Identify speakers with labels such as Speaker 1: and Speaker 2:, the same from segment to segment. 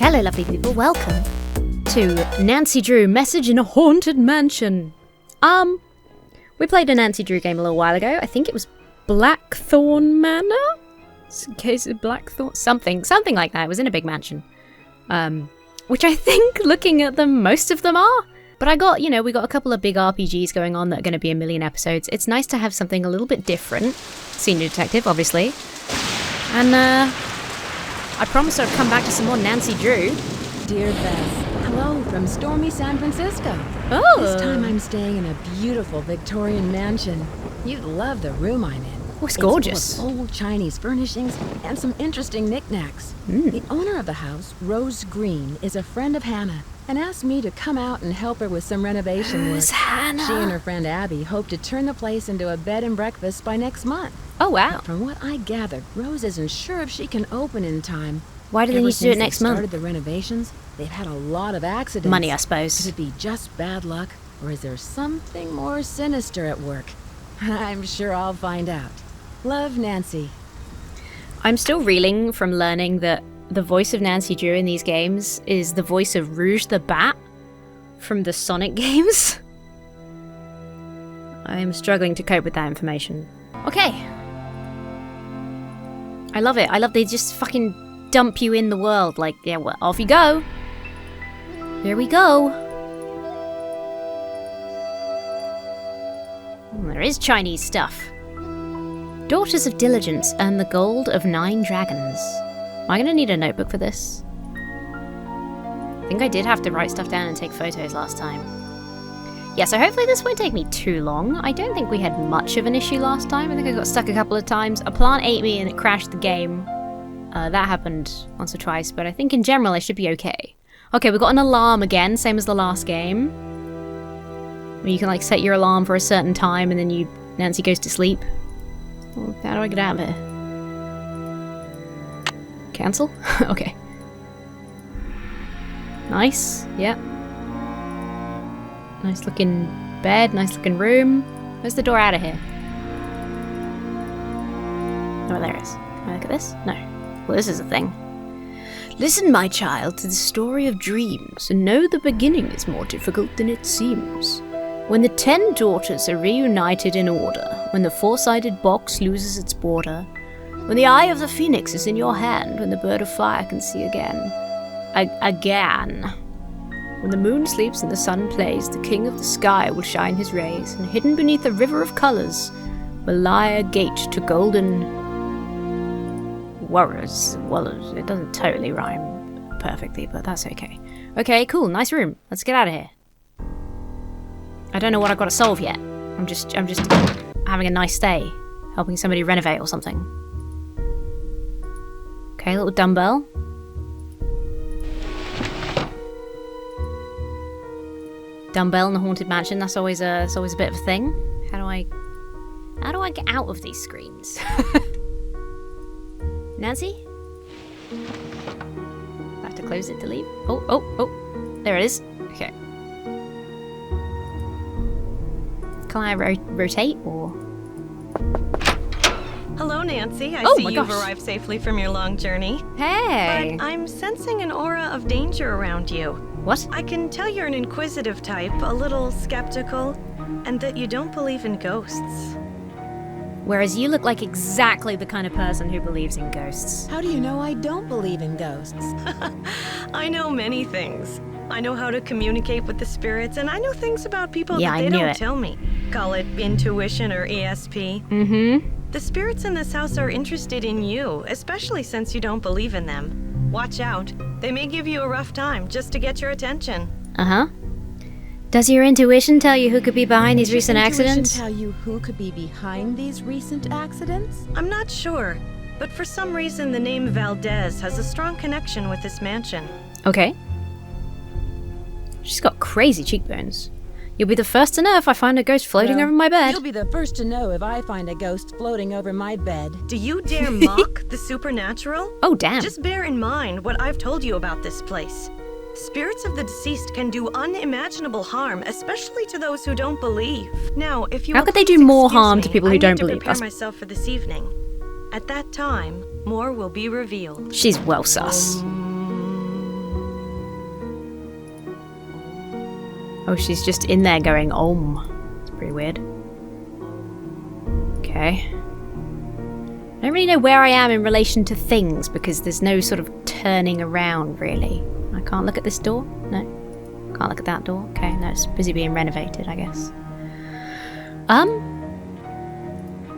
Speaker 1: Hello lovely people, welcome to Nancy Drew Message in a Haunted Mansion. We played a Nancy Drew game a little while ago. I think it was Blackthorn Manor? In case of Blackthorn, something like that. It was in a big mansion. Which I think, looking at them, most of them are. But we got a couple of big RPGs going on that are going to be a million episodes. It's nice to have something a little bit different. Senior Detective, obviously. And, I promised I'd come back to some more Nancy Drew.
Speaker 2: Dear Beth, hello from stormy San Francisco.
Speaker 1: Oh!
Speaker 2: This time I'm staying in a beautiful Victorian mansion. You'd love the room I'm in.
Speaker 1: Oh, it's gorgeous.
Speaker 2: Full of old Chinese furnishings and some interesting knickknacks. The owner of the house, Rose Green, is a friend of Hannah and asked me to come out and help her with some renovation work.
Speaker 1: Who's Hannah?
Speaker 2: She and her friend Abby hope to turn the place into a bed and breakfast by next month.
Speaker 1: Oh, wow.
Speaker 2: But from what I gathered, Rose isn't sure if she can open in time.
Speaker 1: Why do they need to do it next month?
Speaker 2: Ever since they started the renovations, they've had a lot of accidents.
Speaker 1: Money, I suppose.
Speaker 2: Could it be just bad luck, or is there something more sinister at work? I'm sure I'll find out. Love, Nancy.
Speaker 1: I'm still reeling from learning that the voice of Nancy Drew in these games is the voice of Rouge the Bat from the Sonic games. I am struggling to cope with that information. Okay. I love it. They just fucking dump you in the world. Like, yeah, well, off you go. Here we go. There is Chinese stuff. Daughters of Diligence earn the gold of 9 dragons. Am I going to need a notebook for this? I think I did have to write stuff down and take photos last time. Yeah, so hopefully this won't take me too long. I don't think we had much of an issue last time. I think I got stuck a couple of times. A plant ate me and it crashed the game. That happened once or twice, but I think in general I should be okay. Okay, we've got an alarm again, same as the last game. Where you can like set your alarm for a certain time and then Nancy goes to sleep. Well, how do I get out of here? Cancel? Okay. Nice, yep. Nice looking bed, nice looking room. Where's the door out of here? Oh, there it is. Can I look at this? No. Well, this is a thing. Listen, my child, to the story of dreams, and know the beginning is more difficult than it seems. When the 10 daughters are reunited in order, when the 4-sided box loses its border, when the eye of the phoenix is in your hand, when the bird of fire can see again. Again. When the moon sleeps and the sun plays, the king of the sky will shine his rays, and hidden beneath a river of colours will lie a gate to golden warriors. Well, it doesn't totally rhyme perfectly, but that's okay. Okay, cool, nice room. Let's get out of here. I don't know what I've got to solve yet. I'm just having a nice stay, helping somebody renovate or something. Okay, little dumbbell. Dumbbell in the haunted mansion. That's always a bit of a thing. How do I get out of these screens? Nancy? I have to close it to leave. Oh, there it is. Okay. Can I rotate or?
Speaker 3: Hello, Nancy. I see you've arrived safely from your long journey.
Speaker 1: Hey!
Speaker 3: But I'm sensing an aura of danger around you.
Speaker 1: What?
Speaker 3: I can tell you're an inquisitive type, a little skeptical, and that you don't believe in ghosts.
Speaker 1: Whereas you look like exactly the kind of person who believes in ghosts.
Speaker 2: How do you know I don't believe in ghosts?
Speaker 3: I know many things. I know how to communicate with the spirits, and I know things about people that they don't tell me. Call it intuition or ESP.
Speaker 1: Mm-hmm.
Speaker 3: The spirits in this house are interested in you, especially since you don't believe in them. Watch out. They may give you a rough time just to get your attention.
Speaker 1: Uh-huh. Does your intuition tell you who could be behind these recent accidents?
Speaker 2: Tell you who could be behind these recent accidents?
Speaker 3: I'm not sure, but for some reason the name Valdez has a strong connection with this mansion.
Speaker 1: Okay. She's got crazy cheekbones. You'll be the first to know if I find a ghost floating over my bed.
Speaker 2: You'll be the first to know if I find a ghost floating over my bed.
Speaker 3: Do you dare mock the supernatural?
Speaker 1: Oh, damn.
Speaker 3: Just bear in mind what I've told you about this place. Spirits of the deceased can do unimaginable harm, especially to those who don't believe. Now, if you
Speaker 1: How could they do more harm to people who don't believe?
Speaker 3: I need to prepare myself for this evening. At that time, more will be revealed.
Speaker 1: She's well sus. Oh, she's just in there going, It's pretty weird. Okay. I don't really know where I am in relation to things because there's no sort of turning around, really. I can't look at this door? No. Can't look at that door? Okay, no, it's busy being renovated, I guess.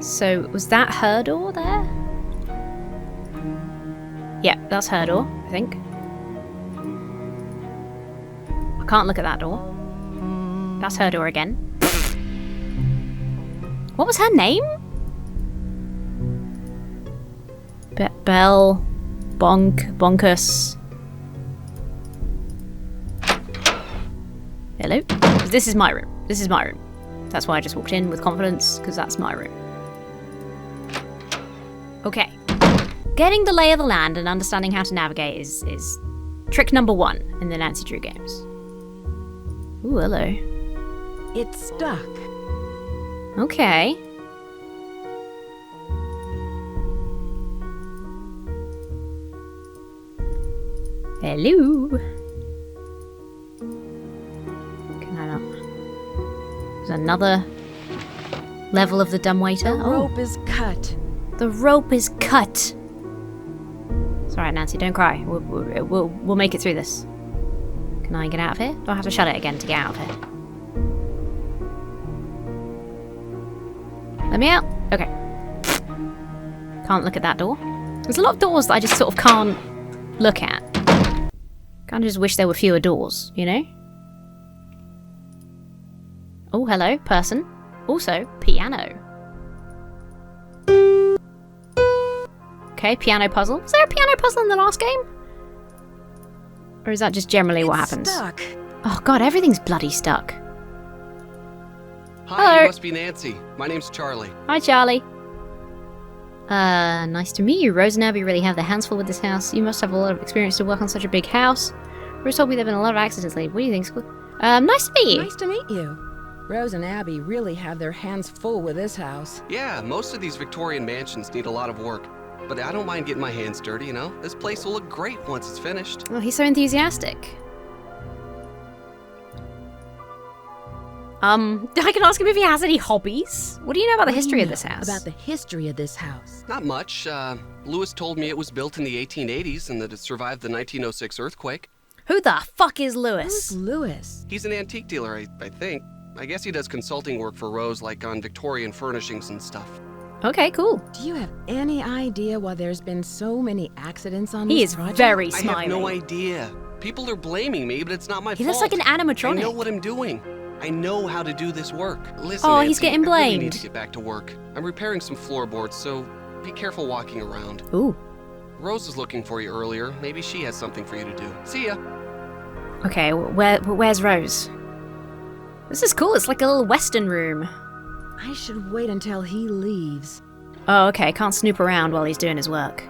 Speaker 1: So, was that her door there? Yeah, that's her door, I think. I can't look at that door. That's her door again. What was her name? Bell... Bonkus... Hello? This is my room. This is my room. That's why I just walked in with confidence, because that's my room. Okay. Getting the lay of the land and understanding how to navigate is trick number 1 in the Nancy Drew games. Ooh, hello.
Speaker 2: It's stuck.
Speaker 1: Okay. Hello. Can I not? There's another level of the dumbwaiter.
Speaker 2: The rope is cut.
Speaker 1: The rope is cut. It's alright, Nancy, don't cry. We'll make it through this. Can I get out of here? Do I have to shut it again to get out of here? Let me out. Okay. Can't look at that door. There's a lot of doors that I just sort of can't look at. Kind of just wish there were fewer doors, you know? Oh, hello, person. Also, piano. Okay, piano puzzle. Was there a piano puzzle in the last game? Or is that just generally what happens?
Speaker 2: Stuck.
Speaker 1: Oh god, everything's bloody stuck.
Speaker 4: Hi,
Speaker 1: Hello.
Speaker 4: You must be Nancy. My name's Charlie.
Speaker 1: Hi, Charlie. Nice to meet you. Rose and Abby really have their hands full with this house. You must have a lot of experience to work on such a big house. Rose told me there have been a lot of accidents lately. What do you think? Nice to meet you.
Speaker 2: Nice to meet you. Rose and Abby really have their hands full with this house.
Speaker 4: Yeah, most of these Victorian mansions need a lot of work. But I don't mind getting my hands dirty, you know? This place will look great once it's finished.
Speaker 1: Oh, he's so enthusiastic. I can ask him if he has any hobbies. What do you know about the history of this house?
Speaker 2: About the history of this house?
Speaker 4: Not much. Lewis told me it was built in the 1880s and that it survived the 1906 earthquake.
Speaker 1: Who the fuck is Lewis?
Speaker 2: Who's Lewis?
Speaker 4: He's an antique dealer, I think. I guess he does consulting work for Rose, like on Victorian furnishings and stuff.
Speaker 1: Okay, cool.
Speaker 2: Do you have any idea why there's been so many accidents on this
Speaker 1: He is
Speaker 2: project?
Speaker 1: very
Speaker 4: I
Speaker 1: smiling.
Speaker 4: have no idea. People are blaming me, but it's not my fault.
Speaker 1: He looks like an animatronic.
Speaker 4: I know what I'm doing. I know how to do this work. Listen,
Speaker 1: Oh,
Speaker 4: Nancy,
Speaker 1: he's getting
Speaker 4: I really
Speaker 1: blamed.
Speaker 4: need to get back to work. I'm repairing some floorboards, so be careful walking around.
Speaker 1: Ooh.
Speaker 4: Rose was looking for you earlier. Maybe she has something for you to do. See ya.
Speaker 1: Okay, where's Rose? This is cool. It's like a little western room.
Speaker 2: I should wait until he leaves.
Speaker 1: Oh, okay. Can't snoop around while he's doing his work.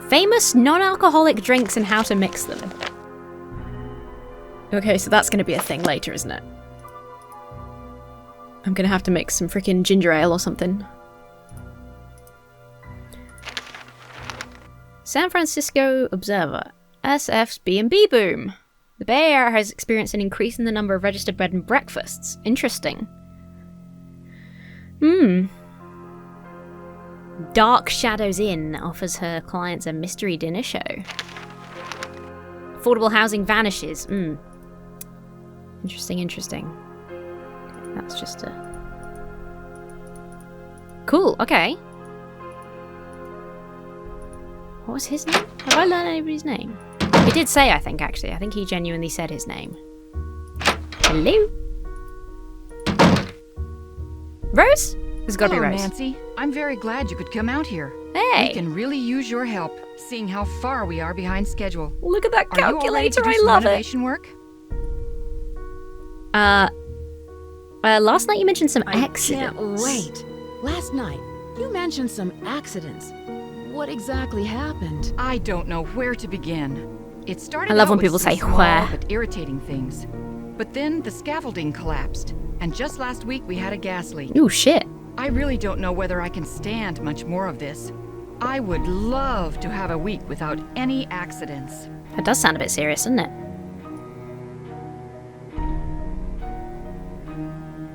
Speaker 1: Famous non-alcoholic drinks and how to mix them. Okay, so that's going to be a thing later, isn't it? I'm going to have to make some freaking ginger ale or something. San Francisco Observer. SF's B&B boom. The Bay Area has experienced an increase in the number of registered bed and breakfasts. Interesting. Dark Shadows Inn offers her clients a mystery dinner show. Affordable housing vanishes. Interesting. Okay, that's just a... Cool, okay. What was his name? Have I learned anybody's name? He did say, I think, actually. I think he genuinely said his name. Hello? Rose? There's gotta be
Speaker 5: Hello,
Speaker 1: Rose.
Speaker 5: Nancy. I'm very glad you could come out here.
Speaker 1: Hey!
Speaker 5: We can really use your help, seeing how far we are behind schedule.
Speaker 1: Look at that
Speaker 5: Are you all ready to
Speaker 1: calculator,
Speaker 5: do
Speaker 1: I
Speaker 5: some
Speaker 1: love it.
Speaker 5: renovation work?
Speaker 1: Last night you mentioned some
Speaker 2: I
Speaker 1: accidents.
Speaker 2: can't wait. Last night, you mentioned some accidents. What exactly happened?
Speaker 5: I don't know where to begin. It started
Speaker 1: I love
Speaker 5: out
Speaker 1: when
Speaker 5: with
Speaker 1: people
Speaker 5: some
Speaker 1: say
Speaker 5: small
Speaker 1: where.
Speaker 5: but irritating things. But then the scaffolding collapsed, and just last week we had a gas leak.
Speaker 1: Ooh, shit.
Speaker 5: I really don't know whether I can stand much more of this. I would love to have a week without any accidents.
Speaker 1: That does sound a bit serious, doesn't it?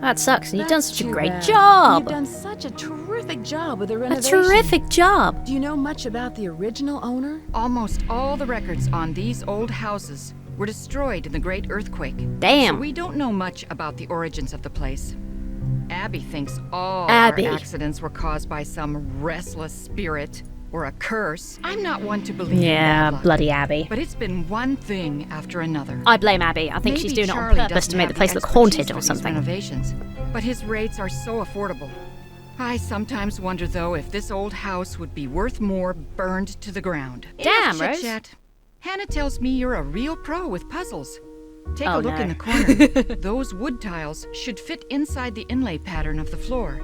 Speaker 1: That sucks, and you've done such a great
Speaker 2: bad.
Speaker 1: job!
Speaker 2: You've done such a terrific job with the
Speaker 1: A
Speaker 2: renovation.
Speaker 1: terrific job!
Speaker 2: Do you know much about the original owner?
Speaker 5: Almost all the records on these old houses were destroyed in the Great Earthquake.
Speaker 1: Damn!
Speaker 5: So we don't know much about the origins of the place. Abby thinks all
Speaker 1: Abby.
Speaker 5: our accidents were caused by some restless spirit or a curse. I'm not one to believe in
Speaker 1: Yeah,
Speaker 5: bad luck,
Speaker 1: bloody Abby.
Speaker 5: but it's been one thing after another.
Speaker 1: I blame Abby. I think
Speaker 5: Maybe
Speaker 1: she's doing
Speaker 5: Charlie
Speaker 1: it on purpose
Speaker 5: doesn't
Speaker 1: to make
Speaker 5: have
Speaker 1: the place look
Speaker 5: expertise
Speaker 1: haunted
Speaker 5: for
Speaker 1: or
Speaker 5: these
Speaker 1: something.
Speaker 5: Renovations, but his rates are so affordable. I sometimes wonder, though, if this old house would be worth more burned to the ground.
Speaker 1: Damn,
Speaker 5: Enough
Speaker 1: Rose.
Speaker 5: chit-chat. Hannah tells me you're a real pro with puzzles. Take
Speaker 1: Oh,
Speaker 5: a look
Speaker 1: no.
Speaker 5: in the corner. Those wood tiles should fit inside the inlay pattern of the floor.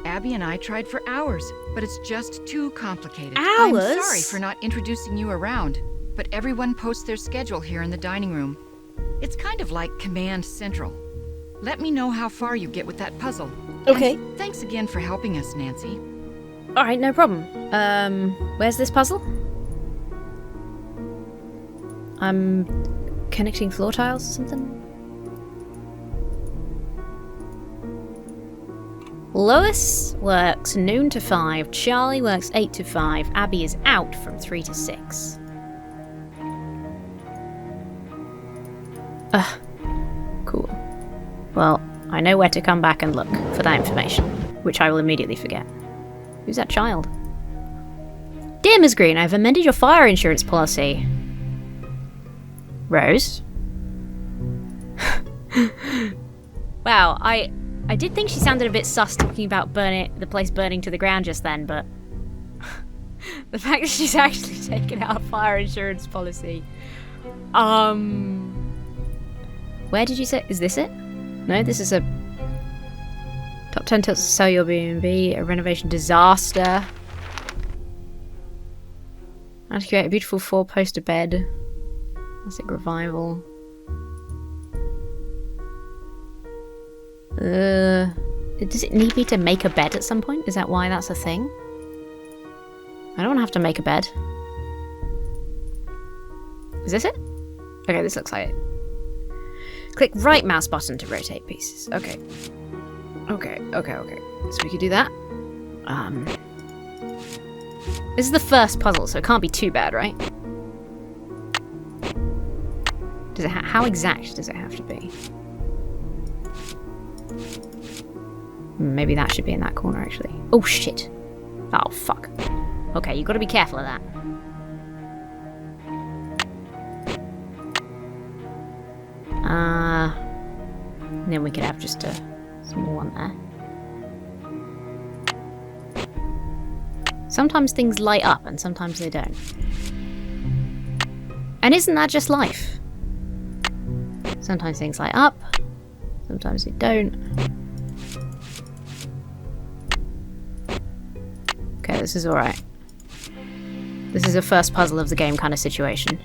Speaker 5: Abby and I tried for hours, but it's just too complicated. I'm
Speaker 1: Hours?
Speaker 5: sorry for not introducing you around, but everyone posts their schedule here in the dining room. It's kind of like Command Central. Let me know how far you get with that puzzle.
Speaker 1: Okay.
Speaker 5: And thanks again for helping us, Nancy.
Speaker 1: Alright, no problem. Where's this puzzle? I'm connecting floor tiles or something? Lois works noon to 5, Charlie works 8 to 5, Abby is out from 3 to 6. Cool. Well, I know where to come back and look for that information, which I will immediately forget. Who's that child? Dear Ms. Green, I've amended your fire insurance policy. Rose? Wow, I did think she sounded a bit sus talking about the place burning to the ground just then, but the fact that she's actually taken out a fire insurance policy. Where did you say? Is this it? No, this is a top 10 tips to sell your B&B, a renovation disaster. How to create a beautiful 4-poster bed. Classic revival. Does it need me to make a bed at some point? Is that why that's a thing? I don't want to have to make a bed. Is this it? Okay, this looks like it. Click right mouse button to rotate pieces. Okay. Okay. So we could do that. This is the first puzzle, so it can't be too bad, right? Does it how exact does it have to be? Maybe that should be in that corner, actually. Oh, shit. Oh, fuck. Okay, you've got to be careful of that. And then we could have just a small one there. Sometimes things light up and sometimes they don't. And isn't that just life? Sometimes things light up, sometimes they don't. Okay, this is alright. This is a first puzzle of the game kind of situation.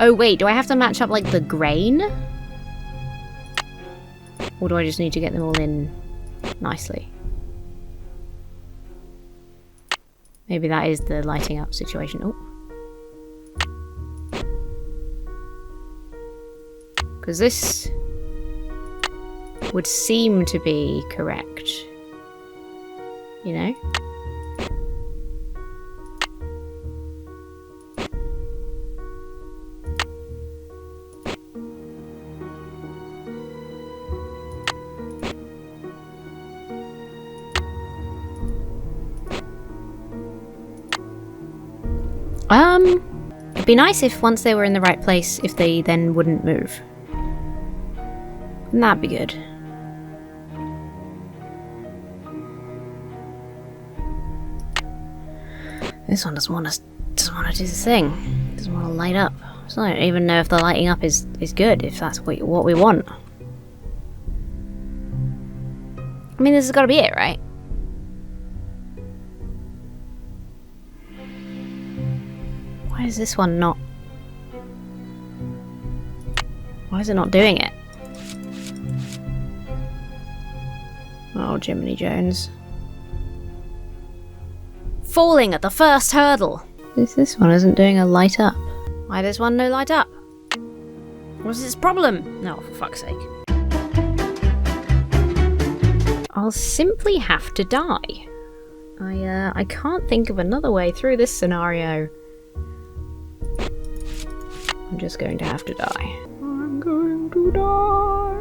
Speaker 1: Oh wait, do I have to match up like the grain? Or do I just need to get them all in nicely? Maybe that is the lighting up situation. Oh. Because this would seem to be correct. You know? It'd be nice if once they were in the right place, if they then wouldn't move. Wouldn't that be good? This one doesn't want to do the thing. Doesn't want to light up. So I don't even know if the lighting up is good, if that's what we want. I mean, this has got to be it, right? Why is this one not... Why is it not doing it? Oh, Jiminy Jones. Falling at the first hurdle! This one isn't doing a light up. Why this one no light up? What's his problem? No, for fuck's sake. I'll simply have to die. I can't think of another way through this scenario. I'm just going to have to die. I'm going to die.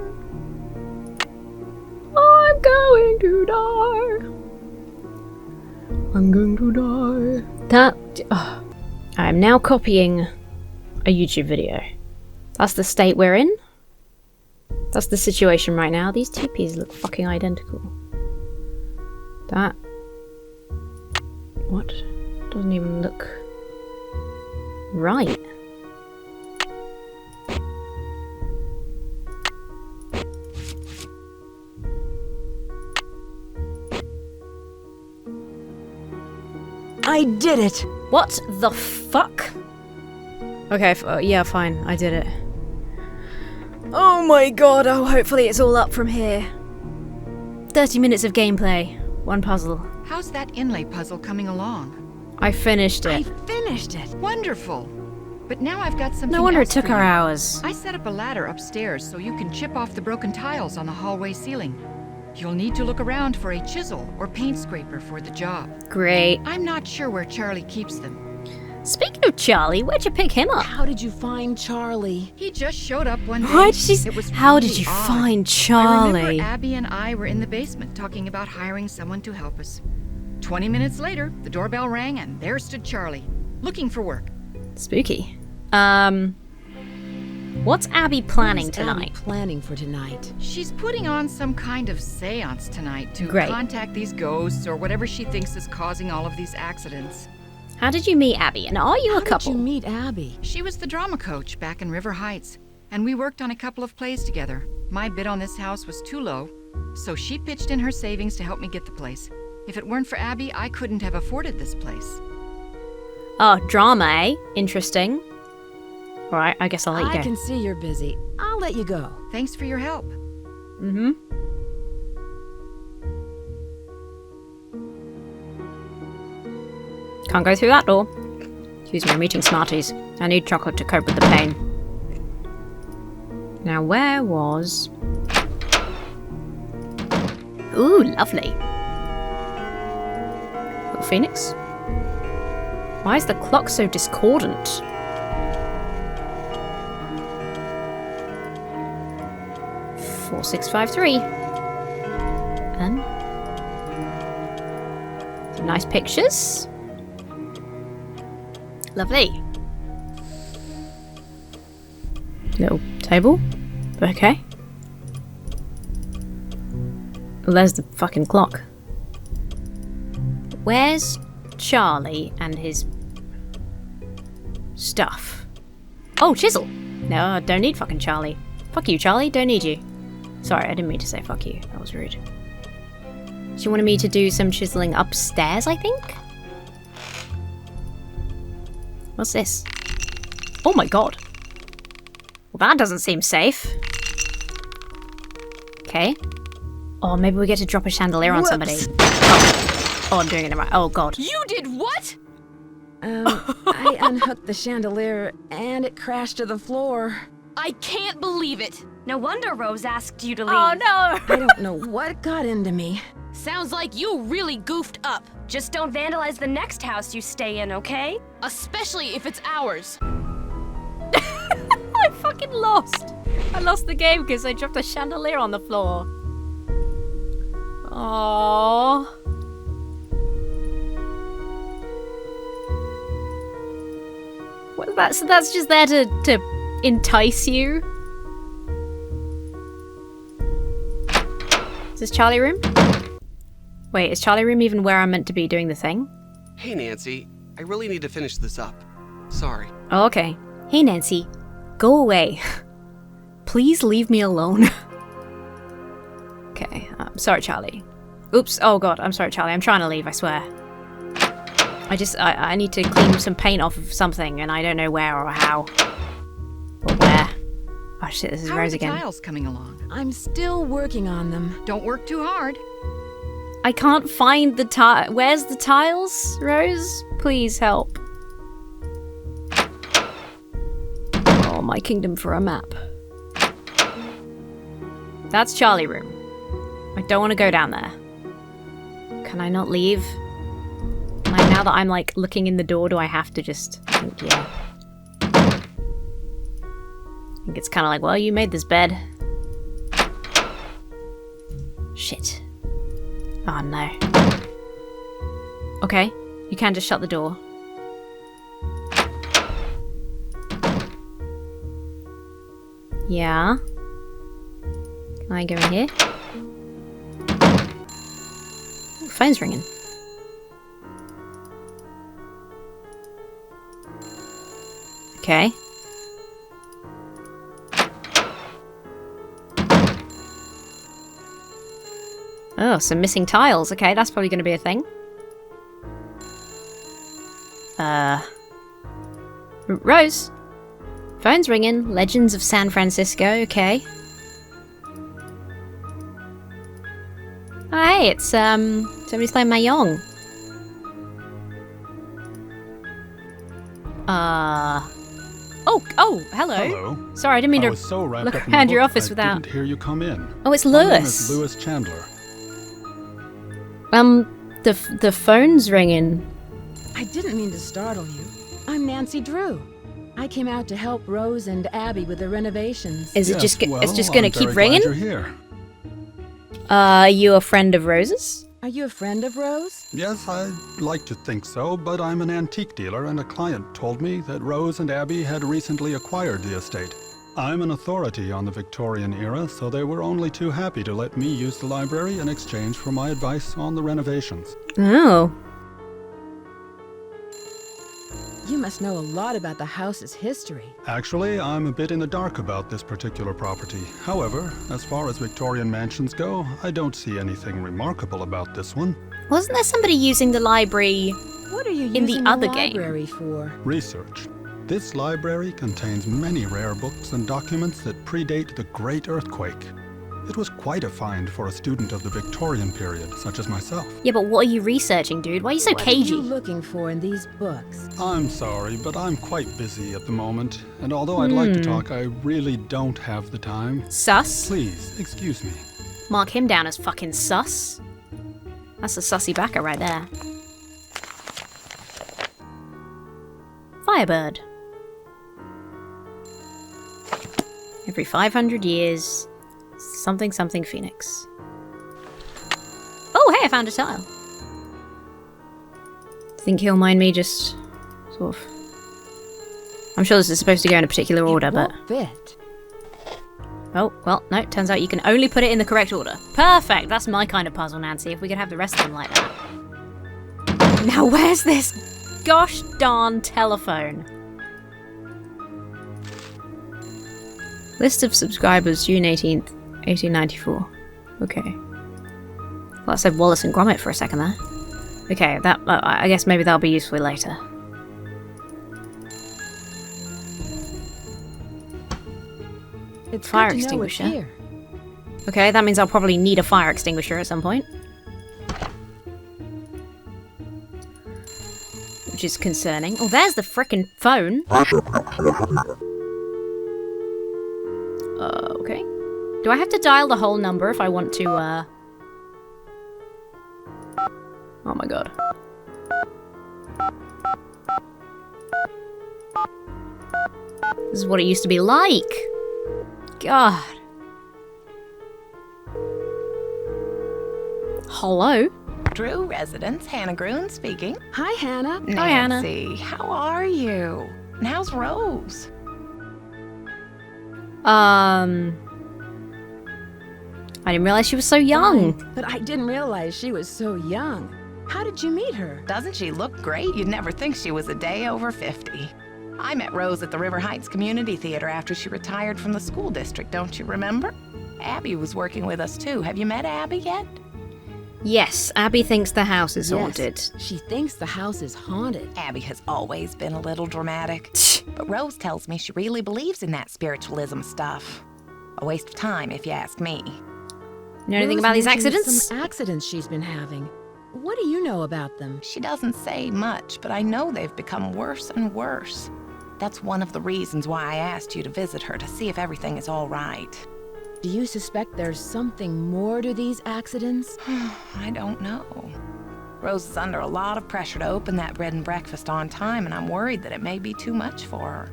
Speaker 1: I'm going to die. I'm going to die. I'm now copying a YouTube video. That's the state we're in. That's the situation right now. These teepees look fucking identical. That... What? Doesn't even look... right.
Speaker 2: I did it!
Speaker 1: What the fuck? Okay, yeah, fine. I did it. Oh my god, oh, hopefully it's all up from here. 30 minutes of gameplay. One puzzle.
Speaker 5: How's that inlay puzzle coming along?
Speaker 1: I finished it.
Speaker 2: I finished it!
Speaker 5: Wonderful! But now I've got something
Speaker 1: No wonder it
Speaker 5: else
Speaker 1: took
Speaker 5: for
Speaker 1: our
Speaker 5: you.
Speaker 1: hours.
Speaker 5: I set up a ladder upstairs so you can chip off the broken tiles on the hallway ceiling. You'll need to look around for a chisel or paint scraper for the job.
Speaker 1: Great.
Speaker 5: I'm not sure where Charlie keeps them.
Speaker 1: Speaking of Charlie, where'd you pick him up?
Speaker 2: How did you find Charlie?
Speaker 5: He just showed up one day.
Speaker 1: How did you find
Speaker 5: I
Speaker 1: Charlie?
Speaker 5: remember Abby and I were in the basement talking about hiring someone to help us. 20 minutes later, the doorbell rang and there stood Charlie, looking for work.
Speaker 1: Spooky. What's Abby planning
Speaker 2: What's
Speaker 1: tonight?
Speaker 2: Abby planning for tonight?
Speaker 5: She's putting on some kind of seance tonight to
Speaker 1: Great.
Speaker 5: contact these ghosts or whatever she thinks is causing all of these accidents.
Speaker 1: How did you meet Abby? And are you a
Speaker 2: How
Speaker 1: couple?
Speaker 2: did you meet Abby?
Speaker 5: She was the drama coach back in River Heights, and we worked on a couple of plays together. My bid on this house was too low, so she pitched in her savings to help me get the place. If it weren't for Abby, I couldn't have afforded this place.
Speaker 1: Oh, drama, eh? Interesting. Alright, I guess I'll let you
Speaker 2: I
Speaker 1: go.
Speaker 2: can see you're busy. I'll let you go.
Speaker 5: Thanks for your help.
Speaker 1: Mm-hmm. Can't go through that door. Excuse me, I'm eating Smarties. I need chocolate to cope with the pain. Now, where was... Ooh, lovely. Little Phoenix? Why is the clock so discordant? Four, 6, 5, 3. And some nice pictures. Lovely. Little table. Okay. Well, there's the fucking clock. Where's Charlie and his stuff? Oh, chisel! No, I don't need fucking Charlie. Fuck you, Charlie. Don't need you. Sorry, I didn't mean to say fuck you. That was rude. She wanted me to do some chiseling upstairs, I think? What's this? Oh my god. Well, that doesn't seem safe. Okay. Oh, maybe we get to drop a chandelier on somebody. Oh, I'm doing it right. Oh god.
Speaker 3: You did what?
Speaker 2: I unhooked the chandelier and it crashed to the floor.
Speaker 3: I can't believe it. No wonder Rose asked you to leave.
Speaker 1: Oh no!
Speaker 2: I don't know what got into me.
Speaker 3: Sounds like you really goofed up. Just don't vandalize the next house you stay in, okay? Especially if it's ours.
Speaker 1: I fucking lost. I lost the game because I dropped a chandelier on the floor. Aww. What's that? So that's just there to entice you? Is this Charlie room? Wait, is Charlie room even where I'm meant to be doing the thing?
Speaker 4: Hey, Nancy. I really need to finish this up. Sorry.
Speaker 1: Oh, okay. Hey, Nancy. Go away. Please leave me alone. Okay, I'm sorry, Charlie. Oops, oh god, I'm sorry, Charlie. I'm trying to leave, I swear. I need to clean some paint off of something, and I don't know where or how. Or where. Oh shit, this is
Speaker 5: How
Speaker 1: Rose
Speaker 5: are the
Speaker 1: again.
Speaker 5: tiles coming along?
Speaker 2: I'm still working on them.
Speaker 5: Don't work too hard.
Speaker 1: I can't find the tile. Where's the tiles, Rose? Please help. Oh, my kingdom for a map. That's Charlie room. I don't want to go down there. Can I not leave? Now that I'm like looking in the door, do I have to just think, yeah. I think it's kind of like, well, you made this bed. Shit. Oh no. Okay, you can just shut the door. Yeah. Can I go in here? Ooh, phone's ringing. Okay. Oh, some missing tiles. Okay, that's probably going to be a thing. Rose? Phone's ringing. Legends of San Francisco. Okay. Oh, hey, it's, somebody's playing Mahjong. Oh, hello.
Speaker 6: Hello.
Speaker 1: Sorry, I didn't mean to
Speaker 6: so
Speaker 1: look around your office without...
Speaker 6: I didn't hear you come in.
Speaker 1: Oh, it's
Speaker 6: My name
Speaker 1: Lewis.
Speaker 6: is Lewis Chandler.
Speaker 1: The phone's ringing.
Speaker 2: I didn't mean to startle you. I'm Nancy Drew. I came out to help Rose and Abby with the renovations.
Speaker 1: Is it
Speaker 6: Yes,
Speaker 1: just
Speaker 6: well,
Speaker 1: it's just gonna
Speaker 6: I'm
Speaker 1: keep
Speaker 6: very
Speaker 1: ringing?
Speaker 6: glad you're here.
Speaker 1: Are you a friend of Rose's?
Speaker 2: Are you a friend of Rose?
Speaker 6: Yes, I'd like to think so, but I'm an antique dealer and a client told me that Rose and Abby had recently acquired the estate. I'm an authority on the Victorian era, so they were only too happy to let me use the library in exchange for my advice on the renovations.
Speaker 1: Oh.
Speaker 2: You must know a lot about the house's history.
Speaker 6: Actually, I'm a bit in the dark about this particular property. However, as far as Victorian mansions go, I don't see anything remarkable about this one.
Speaker 1: Wasn't there somebody using the library?
Speaker 2: What are you
Speaker 1: In the
Speaker 2: using
Speaker 1: other
Speaker 2: the
Speaker 1: game.
Speaker 2: library for?
Speaker 6: Research. This library contains many rare books and documents that predate the Great Earthquake. It was quite a find for a student of the Victorian period, such as myself.
Speaker 1: Yeah, but what are you researching, dude? Why are you so
Speaker 2: What are
Speaker 1: cagey?
Speaker 2: you looking for in these books?
Speaker 6: I'm sorry, but I'm quite busy at the moment, and although I'd like to talk, I really don't have the time.
Speaker 1: Sus?
Speaker 6: Please, excuse me.
Speaker 1: Mark him down as fucking sus. That's a sussy backer right there. Firebird. Every 500 years, something something phoenix. Oh, hey, I found a tile. Think he'll mind me just sort of... I'm sure this is supposed to go in a particular order, but...
Speaker 2: It won't fit.
Speaker 1: Oh, well, no, turns out you can only put it in the correct order. Perfect! That's my kind of puzzle, Nancy, if we could have the rest of them like that. Now, where's this gosh darn telephone? List of subscribers, June 18th, 1894. Okay. Well, I said Wallace and Gromit for a second there. Okay, that I guess maybe that'll be useful later.
Speaker 2: It's
Speaker 1: Fire
Speaker 2: good to know it's
Speaker 1: extinguisher.
Speaker 2: here.
Speaker 1: Okay, that means I'll probably need a fire extinguisher at some point. Which is concerning. Oh, there's the frickin' phone. Okay. Do I have to dial the whole number if I want to, Oh my god. This is what it used to be like. God. Hello?
Speaker 7: Drew residence, Hannah Groon speaking.
Speaker 2: Hi, Hannah.
Speaker 1: Hi, Hannah.
Speaker 7: Nancy, how are you? And how's Rose?
Speaker 1: I didn't realize she was so young.
Speaker 2: Fine, but I didn't realize she was so young. How did you meet her?
Speaker 7: Doesn't she look great? You'd never think she was a day over 50. I met Rose at the River Heights Community Theater after she retired from the school district, don't you remember? Abby was working with us too. Have you met Abby yet?
Speaker 1: Yes, Abby thinks the house is haunted.
Speaker 2: She thinks the house is haunted.
Speaker 7: Abby has always been a little dramatic. But Rose tells me she really believes in that spiritualism stuff. A waste of time, if you ask me.
Speaker 1: You know anything
Speaker 2: Rose
Speaker 1: about these
Speaker 2: mentioned
Speaker 1: accidents?
Speaker 2: Some accidents she's been having. What do you know about them?
Speaker 7: She doesn't say much, but I know they've become worse and worse. That's one of the reasons why I asked you to visit her, to see if everything is all right.
Speaker 2: Do you suspect there's something more to these accidents?
Speaker 7: I don't know. Rose is under a lot of pressure to open that bread and breakfast on time, and I'm worried that it may be too much for her.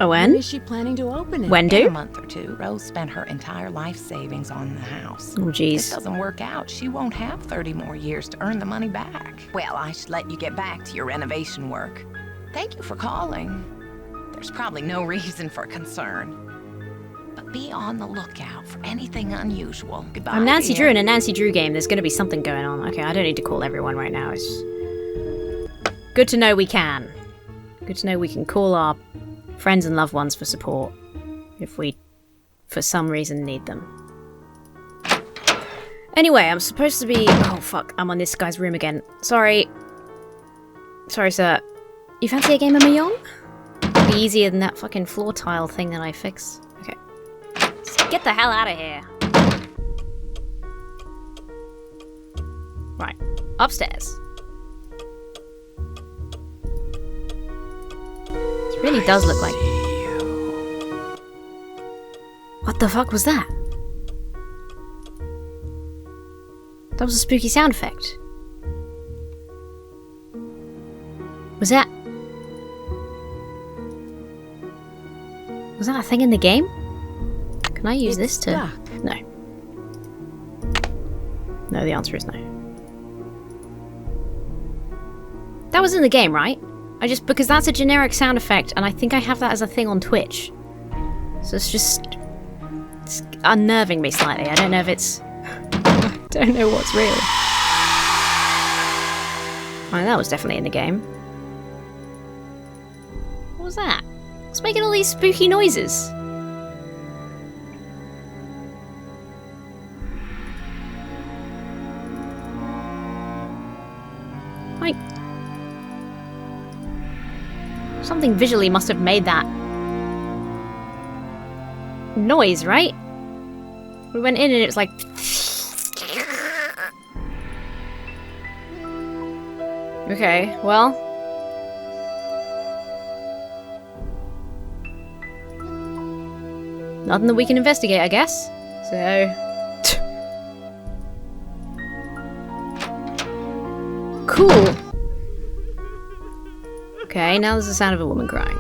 Speaker 1: Oh, when?
Speaker 2: When is she planning to open it?
Speaker 1: When
Speaker 7: In
Speaker 1: do?
Speaker 7: a month or two, Rose spent her entire life savings on the house.
Speaker 1: Oh,
Speaker 7: If this
Speaker 1: jeez.
Speaker 7: doesn't work out, she won't have 30 more years to earn the money back. Well, I should let you get back to your renovation work. Thank you for calling. There's probably no reason for concern. But be on the lookout for anything unusual. Goodbye.
Speaker 1: I'm Nancy
Speaker 7: dear.
Speaker 1: Drew in a Nancy Drew game. There's going to be something going on. Okay, I don't need to call everyone right now. It's good to know we can. Good to know we can call our friends and loved ones for support if we, for some reason, need them. Anyway, I'm supposed to be... Oh, fuck. I'm on this guy's room again. Sorry. Sorry, sir. You fancy a game of Mahjong? It'll be easier than that fucking floor tile thing that I fixed. Okay. Let's get the hell out of here. Right. Upstairs. It really does look like... What the fuck was that? That was a spooky sound effect. Was that a thing in the game? Can I use this to...
Speaker 2: stuck.
Speaker 1: No. No, the answer is no. That was in the game, right? Because that's a generic sound effect, and I think I have that as a thing on Twitch. So it's unnerving me slightly. I don't know if it's... I don't know what's real. Oh, that was definitely in the game. What was that? What's making all these spooky noises? Like... Something visually must have made that noise, right? We went in and it was like... Okay, well... Nothing that we can investigate, I guess. So... Cool! Okay, now there's the sound of a woman crying.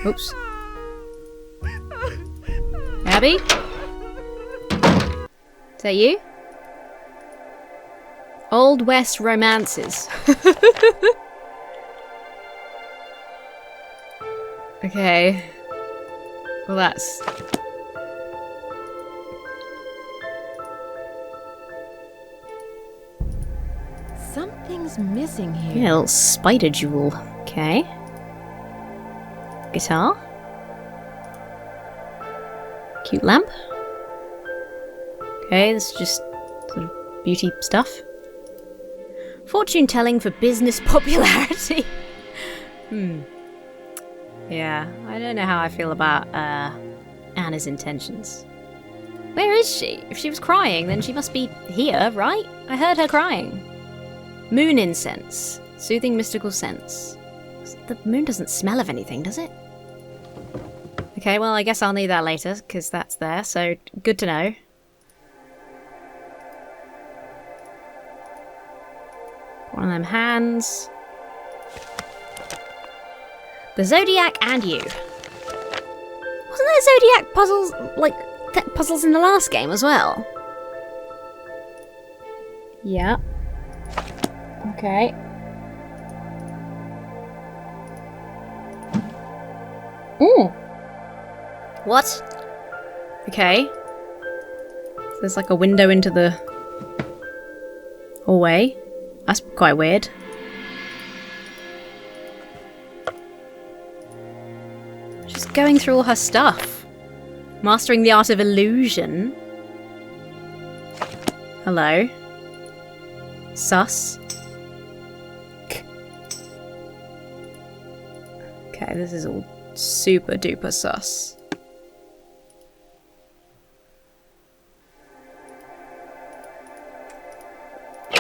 Speaker 1: Oops. Abby? Is that you? Old West romances. Okay. Well, that's...
Speaker 2: Something's missing here.
Speaker 1: Yeah, a little spider jewel. Okay. Guitar. Cute lamp. Okay, this is just sort of beauty stuff. Fortune telling for business popularity. Yeah, I don't know how I feel about Anna's intentions. Where is she? If she was crying, then she must be here, right? I heard her crying. Moon incense. Soothing mystical scents. The moon doesn't smell of anything, does it? Okay, well, I guess I'll need that later, because that's there, so good to know. One of them hands. The Zodiac and you. Wasn't there Zodiac puzzles, like, puzzles in the last game as well? Yeah. Okay. Ooh. What? Okay. So there's like a window into the hallway. That's quite weird. She's going through all her stuff. Mastering the art of illusion. Hello. Sus. Okay, this is all super duper sus.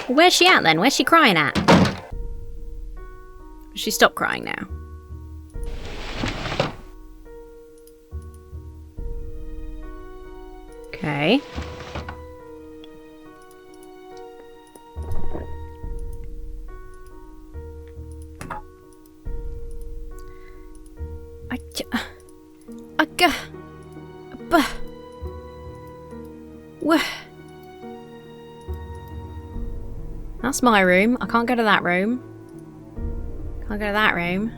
Speaker 1: Where's she at then? Where's she crying at? She stopped crying now. Okay. That's my room. I can't go to that room. Can't go to that room.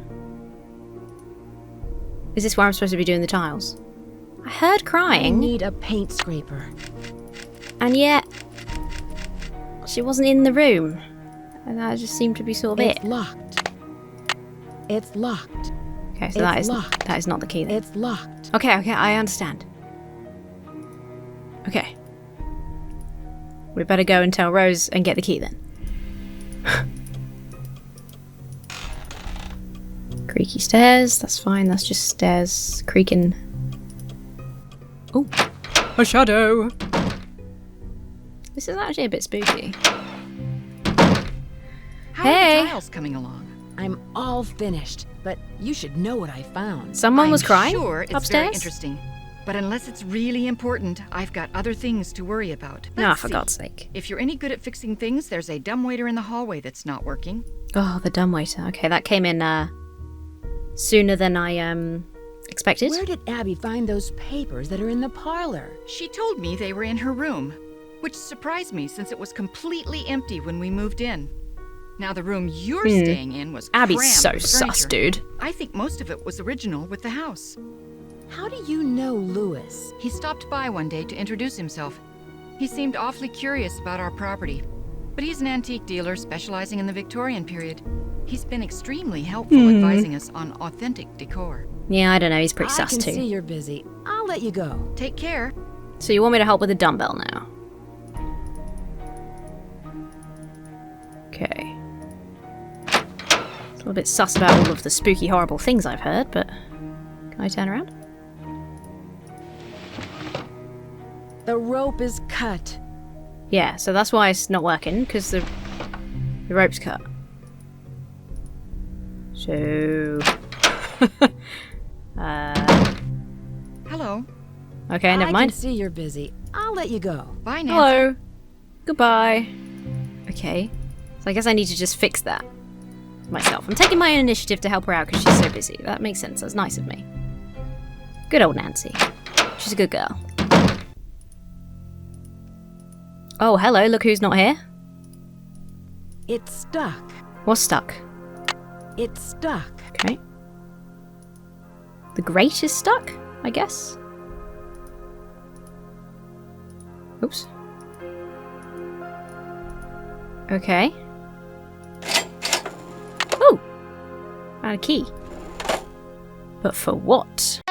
Speaker 1: Is this where I'm supposed to be doing the tiles? I heard crying.
Speaker 2: I need a paint scraper.
Speaker 1: And yet, she wasn't in the room. And that just seemed to be sort of
Speaker 2: It's locked. It's locked.
Speaker 1: Okay, so that is not the key then.
Speaker 2: It's locked.
Speaker 1: Okay, I understand. Okay. We better go and tell Rose and get the key then. Creaky stairs, that's fine, that's just stairs creaking. Oh, a shadow! This is actually a bit spooky.
Speaker 5: How are the tiles coming along?
Speaker 2: I'm all finished, but you should know what I found.
Speaker 1: Someone was crying
Speaker 5: Sure, it's
Speaker 1: upstairs?
Speaker 5: very interesting. But unless it's really important, I've got other things to worry about.
Speaker 1: For God's sake.
Speaker 5: If you're any good at fixing things, there's a dumbwaiter in the hallway that's not working.
Speaker 1: Oh, the dumbwaiter. Okay, that came in sooner than I expected.
Speaker 2: Where did Abby find those papers that are in the parlor?
Speaker 5: She told me they were in her room, which surprised me since it was completely empty when we moved in. Now the room you're staying in was
Speaker 1: Abby's
Speaker 5: crammed
Speaker 1: so
Speaker 5: with
Speaker 1: sus,
Speaker 5: furniture.
Speaker 1: dude.
Speaker 5: I think most of it was original with the house.
Speaker 2: How do you know Lewis?
Speaker 5: He stopped by one day to introduce himself. He seemed awfully curious about our property, but he's an antique dealer specializing in the Victorian period. He's been extremely helpful advising us on authentic decor.
Speaker 1: Yeah, I don't know, he's pretty sus
Speaker 2: I can
Speaker 1: too.
Speaker 2: see you're busy. I'll let you go.
Speaker 5: Take care.
Speaker 1: So you want me to help with the dumbbell now? Okay. It's a little bit sus about all of the spooky, horrible things I've heard, but... Can I turn around?
Speaker 2: The rope is cut.
Speaker 1: Yeah, so that's why it's not working, because the rope's cut. So...
Speaker 5: Hello.
Speaker 1: Okay, never
Speaker 2: I
Speaker 1: mind.
Speaker 2: can see you're busy. I'll let you go.
Speaker 5: Bye, Nancy.
Speaker 1: Hello. Goodbye. Okay. So I guess I need to just fix that myself. I'm taking my own initiative to help her out because she's so busy. That makes sense. That's nice of me. Good old Nancy. She's a good girl. Oh, hello. Look who's not here.
Speaker 2: It's stuck.
Speaker 1: What's stuck?
Speaker 2: It's stuck.
Speaker 1: Okay. The grate is stuck, I guess. Oops. Okay. Oh! Found a key. But for what?